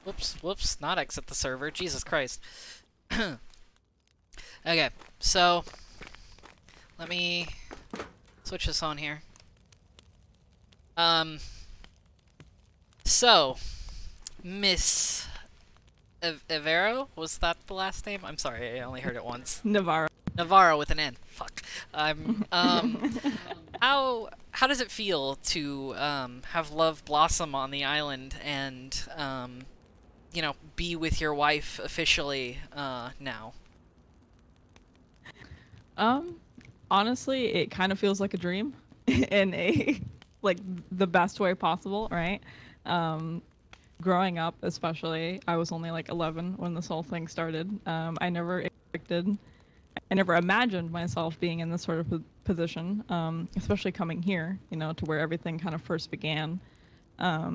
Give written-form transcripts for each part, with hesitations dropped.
Whoops, not exit the server. Jesus Christ. Okay, so let me switch this on here. Um, so Miss Evero, was that the last name? I'm sorry, I only heard it once. Navarro. Navarro with an N. Fuck. How does it feel to have love blossom on the island and be with your wife officially now? Um, Honestly, it kind of feels like a dream in a like the best way possible, right? Um, Growing up, especially, I was only like 11 when this whole thing started. I never imagined myself being in this sort of position, especially coming here, to where everything kind of first began. I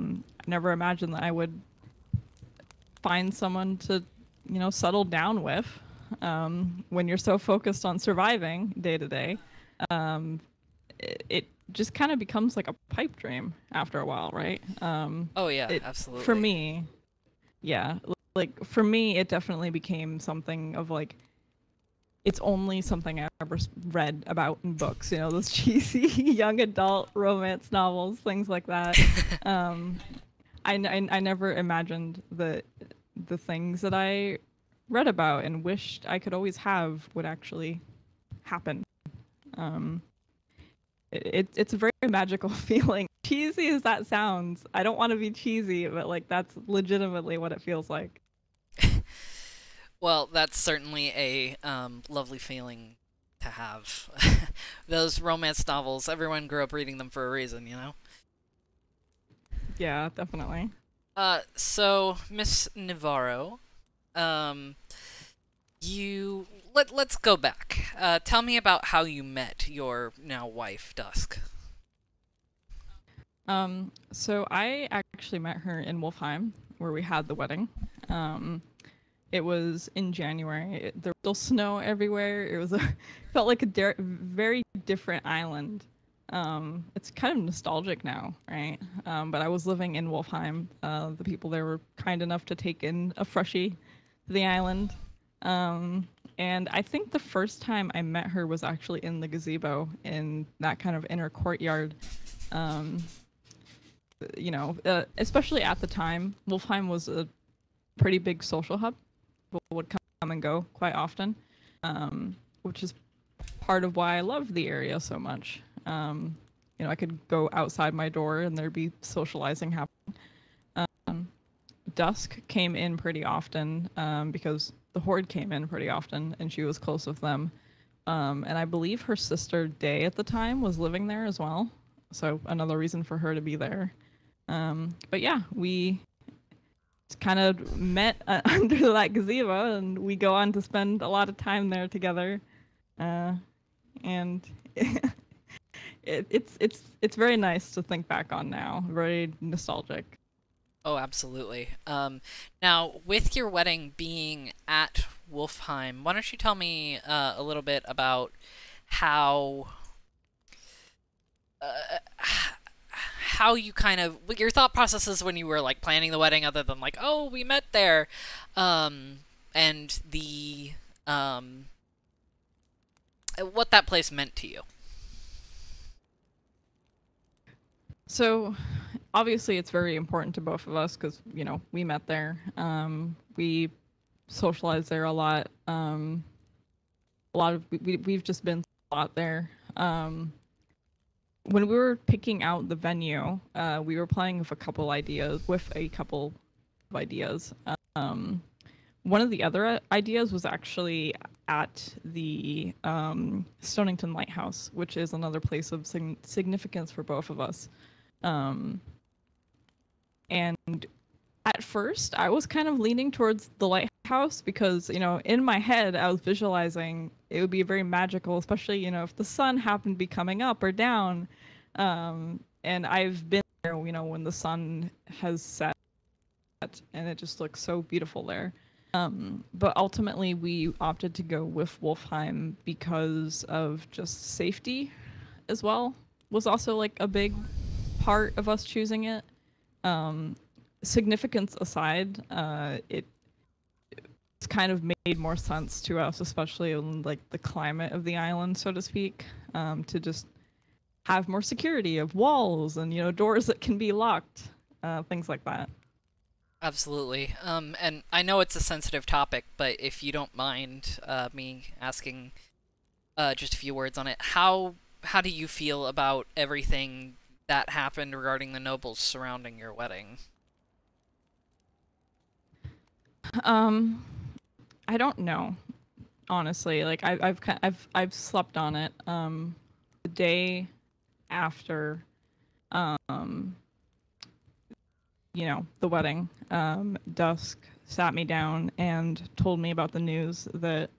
never imagined that I would find someone to, settle down with. When you're so focused on surviving day to day, it just kind of becomes like a pipe dream after a while, right? Oh yeah, It For absolutely. me, yeah, like for me, it definitely became something of like it's only something I ever read about in books, those cheesy young adult romance novels, things like that. Um, I never imagined the things that I read about and wished I could always have would actually happen. Um, it's a very magical feeling. Cheesy as that sounds, I don't want to be cheesy, but like that's legitimately what it feels like. Well, that's certainly a lovely feeling to have. Those romance novels, everyone grew up reading them for a reason, you know? Yeah, definitely. So Miss Navarro, um, you let's go back. Tell me about how you met your now wife, Dusk. So I actually met her in Wolfheim, where we had the wedding. Um, it was in January. There was still snow everywhere. It was felt like a very different island. It's kind of nostalgic now, right? But I was living in Wolfheim. The people there were kind enough to take in a freshie to the island. Um, and I think the first time I met her was actually in the gazebo in that kind of inner courtyard. Um, especially at the time, Wolfheim was a pretty big social hub. People would come and go quite often, which is part of why I loved the area so much. I could go outside my door and there'd be socializing happening. Dusk came in pretty often because the Horde came in pretty often and she was close with them. And I believe her sister Day at the time was living there as well. So another reason for her to be there. But yeah, we kind of met under that gazebo, and we go on to spend a lot of time there together. Uh, and it's very nice to think back on now. Very nostalgic. Oh, absolutely. Now, with your wedding being at Wolfheim, why don't you tell me a little bit about how uh, how you kind of what your thought processes when you were like planning the wedding, other than like, oh, we met there, and the um, what that place meant to you. So obviously, it's very important to both of us because we met there. We socialized there a lot. A lot of we've just been a lot there. When we were picking out the venue, we were playing with a couple of ideas. Um, One of the other ideas was actually at the Stonington Lighthouse, which is another place of significance for both of us. Um, and at first, I was kind of leaning towards the lighthouse because, in my head, I was visualizing it would be very magical, especially, if the sun happened to be coming up or down. And I've been there, when the sun has set and it just looks so beautiful there. But ultimately, we opted to go with Wolfheim because of just safety as well, was also like a big part of us choosing it. Um, significance aside, it's kind of made more sense to us, especially in like the climate of the island, so to speak, to just have more security of walls and doors that can be locked, things like that. Absolutely. And I know it's a sensitive topic, but if you don't mind me asking just a few words on it, how do you feel about everything that happened regarding the nobles surrounding your wedding? Um, I don't know, honestly. Like I've slept on it. The day after, um, the wedding, Dusk sat me down and told me about the news that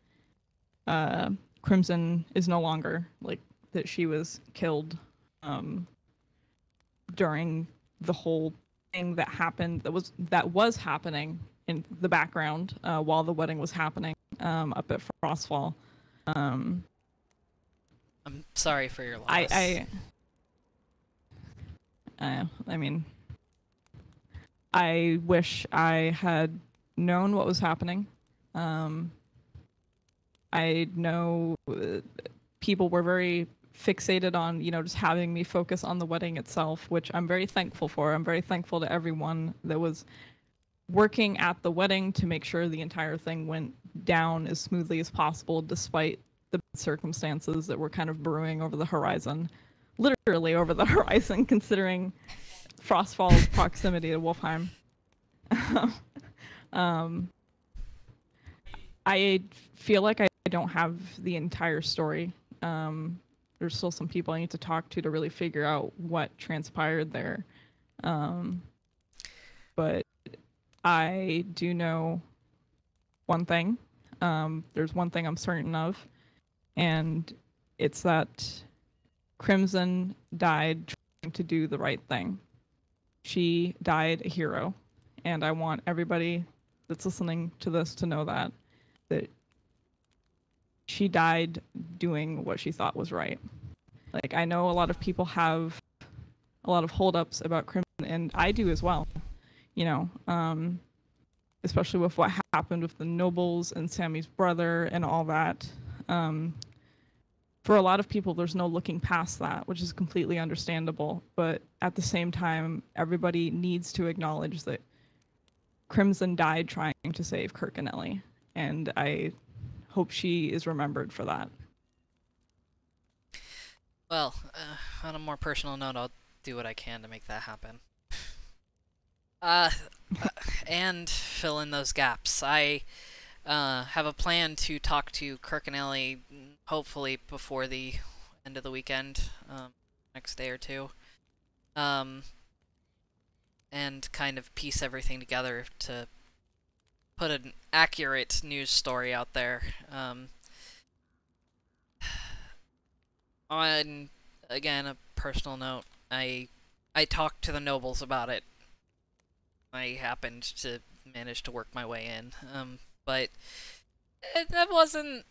uh, Crimson is no longer, like, that she was killed um, during the whole thing that was happening in the background while the wedding was happening up at Frostfall. Um, I'm sorry for your I loss. I mean, I wish I had known what was happening. Um, I know people were very fixated on, just having me focus on the wedding itself, which I'm very thankful for. I'm very thankful to everyone that was working at the wedding to make sure the entire thing went down as smoothly as possible, despite the circumstances that were kind of brewing over the horizon. Literally over the horizon, considering Frostfall's proximity to Wolfheim. um, I feel like I don't have the entire story. There's still some people I need to talk to really figure out what transpired there. Um, but I do know one thing. There's one thing I'm certain of, and it's that Crimson died trying to do the right thing. She died a hero, and I want everybody that's listening to this to know that she died doing what she thought was right. Like, I know a lot of people have a lot of holdups about Crimson, and I do as well. You know, especially with what happened with the nobles and Sammy's brother and all that. Um, for a lot of people, there's no looking past that, which is completely understandable. But at the same time, everybody needs to acknowledge that Crimson died trying to save Kirk and Ellie, and I hope she is remembered for that. Well, on a more personal note, I'll do what I can to make that happen. Uh, uh and fill in those gaps. I have a plan to talk to Kirk and Ellie, hopefully before the end of the weekend, next day or two, um, and kind of piece everything together to put an accurate news story out there. On again a personal note, I talked to the nobles about it. I happened to manage to work my way in, but that wasn't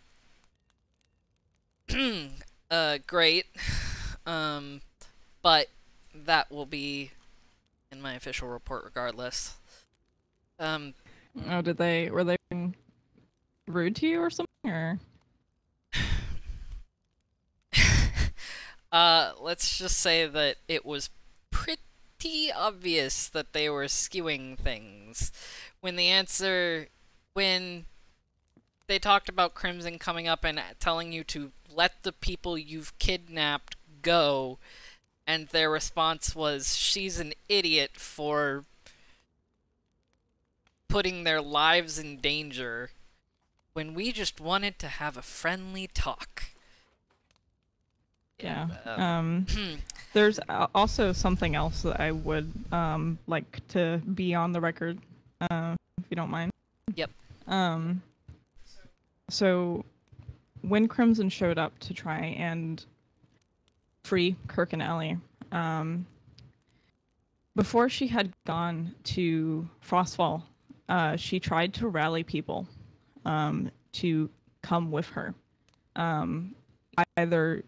great. Um, but that will be in my official report regardless. Um, Oh, were they being rude to you or something? Or let's just say that it was pretty obvious that they were skewing things. When the answer, when they talked about Crimson coming up and telling you to let the people you've kidnapped go, and their response was, she's an idiot for putting their lives in danger, when we just wanted to have a friendly talk. yeah. Um, There's also something else that I would like to be on the record, if you don't mind. yep. Um, so when Crimson showed up to try and free Kirk and Ellie, before she had gone to Frostfall, she tried to rally people to come with her. Either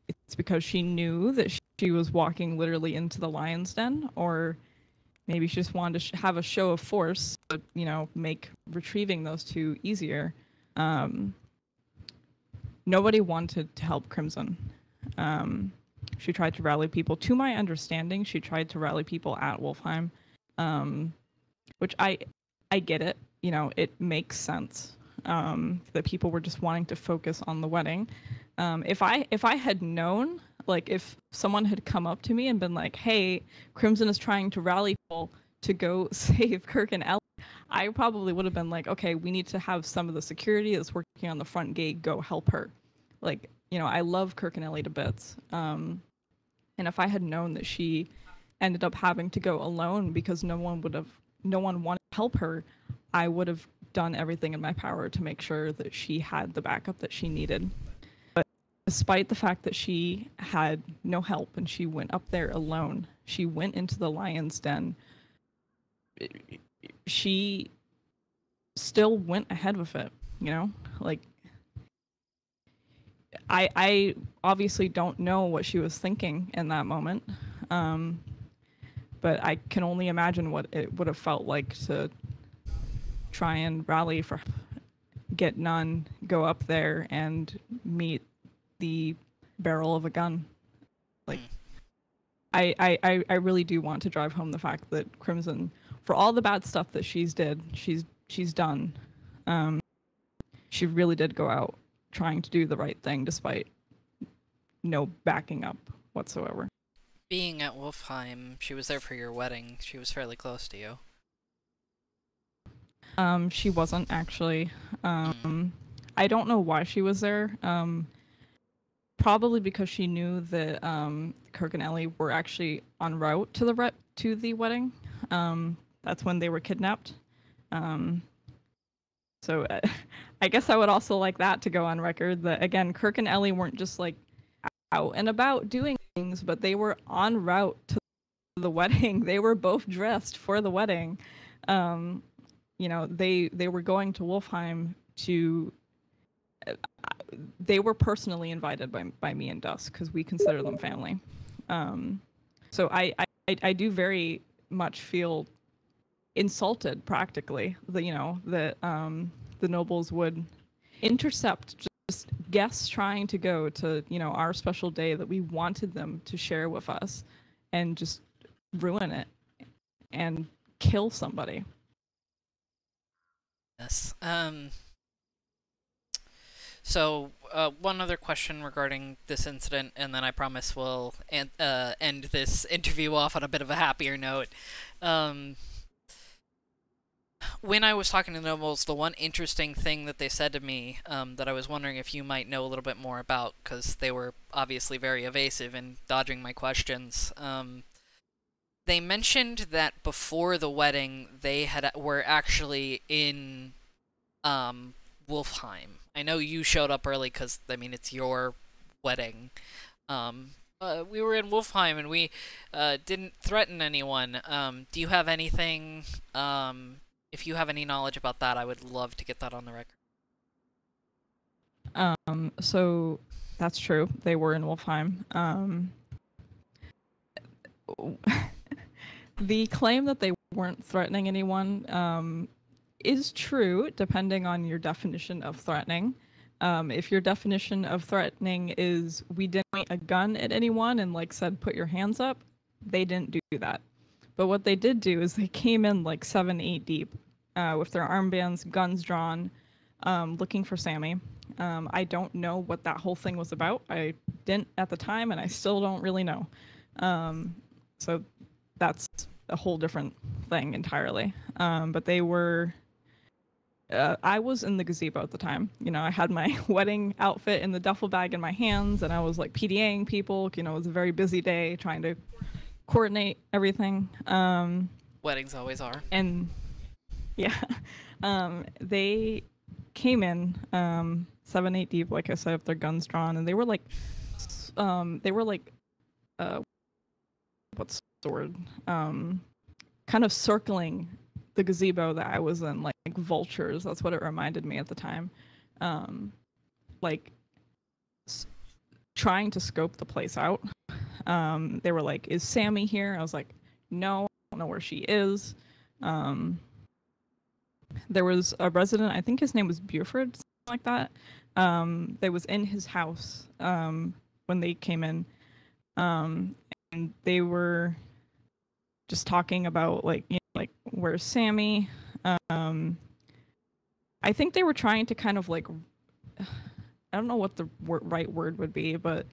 it's because she knew that she was walking literally into the lion's den, or Maybe she just wanted to have a show of force to, make retrieving those two easier. Um, Nobody wanted to help Crimson. Um, she tried to rally people. To my understanding, she tried to rally people at Wolfheim, um, which I get it. It makes sense that people were just wanting to focus on the wedding. If I had known, like if someone had come up to me and been like, "Hey, Crimson is trying to rally people to go save Kirk and Ellie," I probably would have been like, "Okay, we need to have some of the security that's working on the front gate go help her." Like, I love Kirk and Ellie to bits. And if I had known that she ended up having to go alone because no one wanted to help her, I would have done everything in my power to make sure that she had the backup that she needed. But despite the fact that she had no help and she went up there alone, she went into the lion's den. She still went ahead with it, like I obviously don't know what she was thinking in that moment. Um, but I can only imagine what it would have felt like to try and rally for, get none, go up there and meet the barrel of a gun. Like, Mm. I really do want to drive home the fact that Crimson, for all the bad stuff that she's done, she really did go out trying to do the right thing despite no backing up whatsoever. Being at Wolfheim, she was there for your wedding. She was fairly close to you. She wasn't actually. Mm. I don't know why she was there. Probably because she knew that Kirk and Ellie were actually en route to the wedding. That's when they were kidnapped. Um, so I guess I would also like that to go on record. That again, Kirk and Ellie weren't just like out and about doing things, but they were en route to the wedding. They were both dressed for the wedding. Um, they were going to Wolfheim to. They were personally invited by me and Dusk because we consider them family. So I do very much feel insulted practically that the nobles would intercept just guests trying to go to our special day that we wanted them to share with us and just ruin it and kill somebody. Yes. So, one other question regarding this incident, and then I promise we'll end this interview off on a bit of a happier note. Um, when I was talking to the nobles, the one interesting thing that they said to me that I was wondering if you might know a little bit more about, because they were obviously very evasive in dodging my questions. They mentioned that before the wedding, were actually in um, Wolfheim. I know you showed up early because I mean it's your wedding. We were in Wolfheim and we didn't threaten anyone. Do you have anything? If you have any knowledge about that, I would love to get that on the record. So that's true. They were in Wolfheim. The claim that they weren't threatening anyone is true, depending on your definition of threatening. If your definition of threatening is we didn't point a gun at anyone and like said put your hands up, they didn't do that. But what they did do is they came in like 7, 8 deep with their armbands, guns drawn, looking for Sammy. I don't know what that whole thing was about. I didn't at the time, and I still don't really know. So that's a whole different thing entirely. But they were. I was in the gazebo at the time. I had my wedding outfit in the duffel bag in my hands, and I was like PDAing people. It was a very busy day trying to coordinate everything. Weddings always are. And yeah, they came in 7, 8 deep, like I said, with their guns drawn, and they were like, uh, what's the word? Kind of circling the gazebo that I was in, like vultures. That's what it reminded me at the time. Like trying to scope the place out. They were like, "Is Sammy here?" I was like, "No, I don't know where she is. Um, there was a resident, I think his name was Buford, something like that. That was in his house when they came in, and they were just talking about like, you know, like, where's Sammy? Um, I think they were trying to kind of like, I don't know what the right word would be, but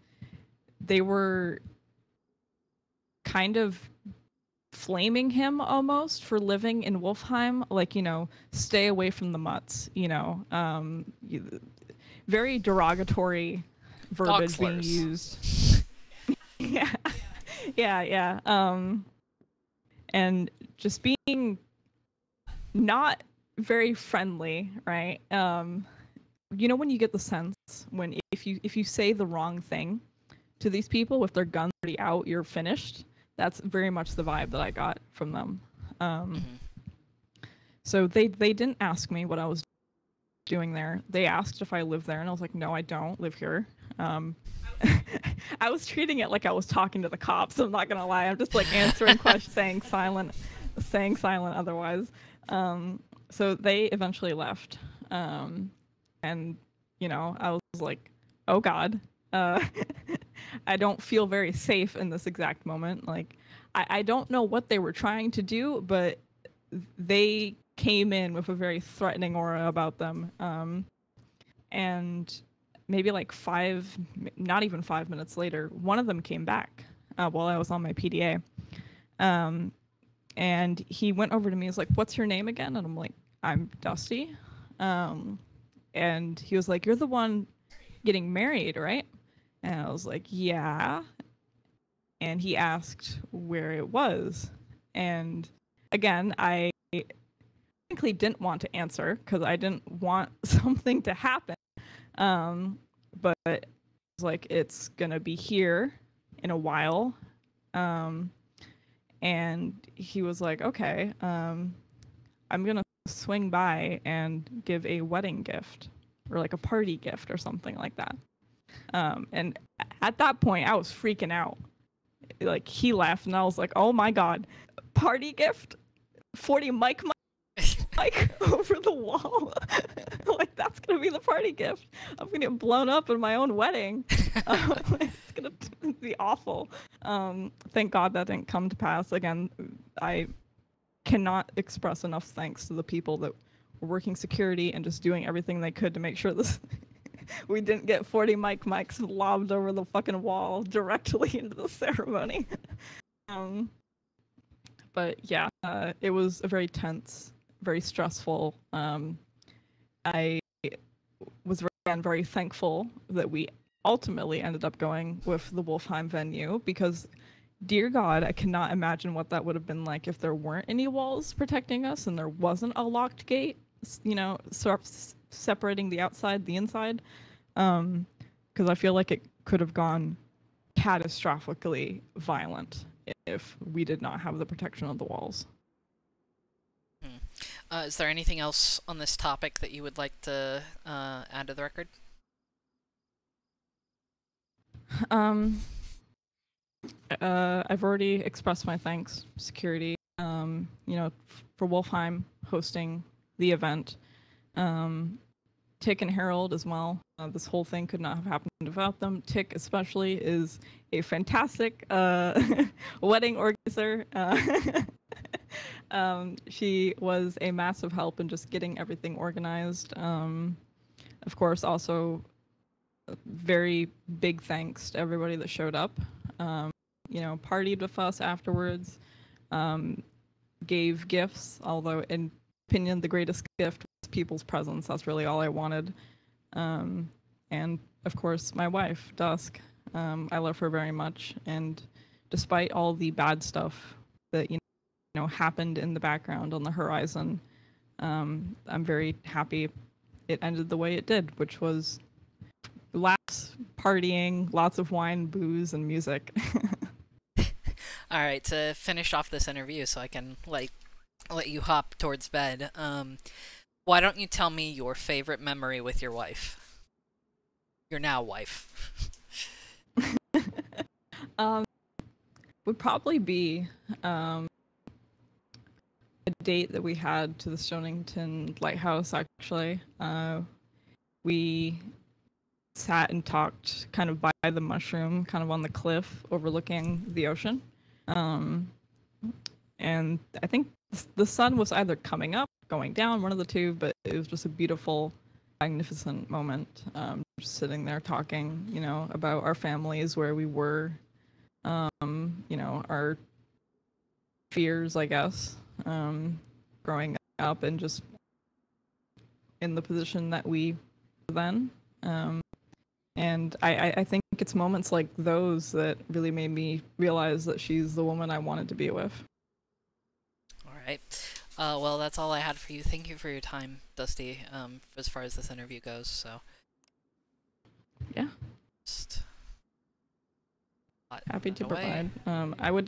they were kind of flaming him almost for living in Wolfheim, like, you know, stay away from the mutts, you know, very derogatory Dog verbiage being slurs. used. Yeah, yeah. And just being not very friendly, right? You know, when you get the sense when if you say the wrong thing to these people with their guns already out, you're finished. That's very much the vibe that I got from them. Um, Mm-hmm. so they didn't ask me what I was doing there. They asked if I live there, and I was like, no, I don't live here. Um, I was treating it like I was talking to the cops. I'm not gonna lie. I'm just like answering questions, saying silent otherwise. So they eventually left, and you know, I was like, oh God, uh, I don't feel very safe in this exact moment. Like, I don't know what they were trying to do, but they came in with a very threatening aura about them. And maybe like not even 5 minutes later, one of them came back while I was on my PDA. Um, and he went over to me. He was like, "What's your name again?" And I'm like, "I'm Dusty." Um, and he was like, "You're the one getting married, right?" And I was like, "Yeah." And he asked where it was. And again, I frankly didn't want to answer because I didn't want something to happen. But it was like, it's going to be here in a while. Um, and he was like, okay, I'm going to swing by and give a wedding gift or like a party gift or something like that. And at that point, I was freaking out. Like, he laughed, and I was like, oh my God, party gift? 40 mic like over the wall. Like, that's gonna be the party gift. I'm gonna get blown up in my own wedding. It's gonna be awful. Thank God that didn't come to pass. Again, I cannot express enough thanks to the people that were working security and just doing everything they could to make sure this we didn't get 40 mics lobbed over the fucking wall directly into the ceremony. um, but yeah, it was a very tense, very stressful. I was again very thankful that we ultimately ended up going with the Wolfheim venue because, dear God, I cannot imagine what that would have been like if there weren't any walls protecting us and there wasn't a locked gate, you know, separating the outside, the inside. Because I feel like it could have gone catastrophically violent if we did not have the protection of the walls. Hmm. Is there anything else on this topic that you would like to add to the record? Um, I've already expressed my thanks, security, you know, for Wolfheim hosting the event. Tick and Harold as well. This whole thing could not have happened without them. Tick, especially, is a fantastic wedding organizer. She was a massive help in just getting everything organized. Of course, also very big thanks to everybody that showed up. You know, partied with us afterwards, gave gifts, although in opinion the greatest gift was people's presence. That's really all I wanted. And of course, my wife, Dusk. I love her very much, and despite all the bad stuff that you know happened in the background on the horizon, I'm very happy it ended the way it did, which was lots partying, lots of wine, booze, and music. All right, to finish off this interview, so I can like let you hop towards bed. Why don't you tell me your favorite memory with your wife? Your now wife. um, would probably be um, date that we had to the Stonington Lighthouse, actually. We sat and talked kind of by the mushroom, kind of on the cliff overlooking the ocean. And I think the sun was either coming up, going down, one of the two, but it was just a beautiful, magnificent moment. Just sitting there talking, about our families, where we were, our fears, I guess, growing up and just in the position that we were then. And I think it's moments like those that really made me realize that she's the woman I wanted to be with. All right. Well, that's all I had for you. Thank you for your time, Dusty, as far as this interview goes. So, Yeah. just Happy to away. provide. I would